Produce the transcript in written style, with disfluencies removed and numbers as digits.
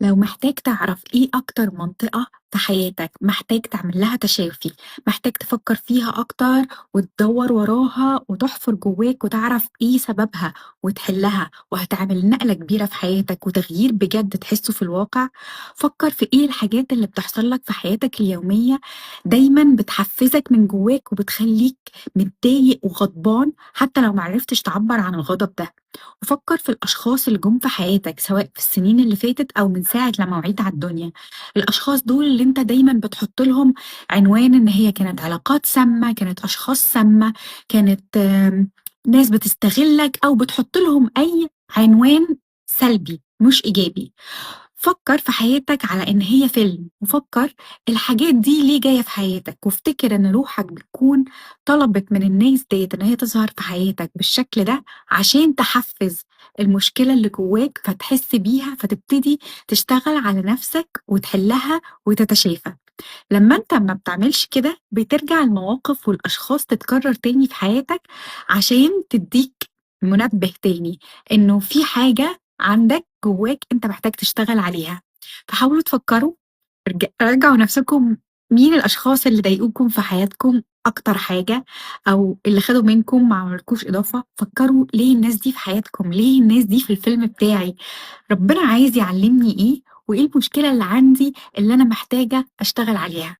لو محتاج تعرف إيه أكتر منطقة في حياتك محتاج تعمل لها تشافي، محتاج تفكّر فيها أكتر وتدوّر وراها وتحفر جواك وتعرف إيه سببها وتحلّها، وهتعمل نقلة كبيرة في حياتك وتغيير بجد تحسّه في الواقع، فكّر في إيه الحاجات اللي بتحصل لك في حياتك اليومية دايمًا بتحفّزك من جواك وبتخلّيك متضايق وغضبان حتى لو ما عرفتش تعبّر عن الغضب ده. وفكر في الأشخاص اللي جم في حياتك سواء في السنين اللي فاتت أو من ساعة لما وعيت على الدنيا. الأشخاص دول اللي انت دايما بتحط لهم عنوان ان هي كانت علاقات سامة، كانت أشخاص سامة، كانت ناس بتستغلك أو بتحط لهم أي عنوان سلبي مش إيجابي. فكر في حياتك على إن هي فيلم، وفكر الحاجات دي ليه جاية في حياتك، وافتكر إن روحك بتكون طلبت من الناس ديّة إن هي تظهر في حياتك بالشكل ده عشان تحفّز المشكلة اللي جواك فتحس بيها، فتبتدي تشتغل على نفسك وتحلّها وتتشافى. لمّا أنت ما بتعملش كده بترجع المواقف والأشخاص تتكرر تاني في حياتك عشان تدّيك منبه تاني إنه في حاجة عندك جواك أنت محتاج تشتغل عليها. فحاولوا تفكّروا، راجعوا نفسكم، مين الأشخاص اللي ضايقوكم في حياتكم أكتر حاجة، أو اللي خدوا منكم ما عملولكوش إضافة. فكّروا ليه الناس دي في حياتكم، ليه الناس دي في الفيلم بتاعي، ربنا عايز يعلّمني إيه، وإيه المشكلة اللي عندي اللي أنا محتاجة أشتغل عليها.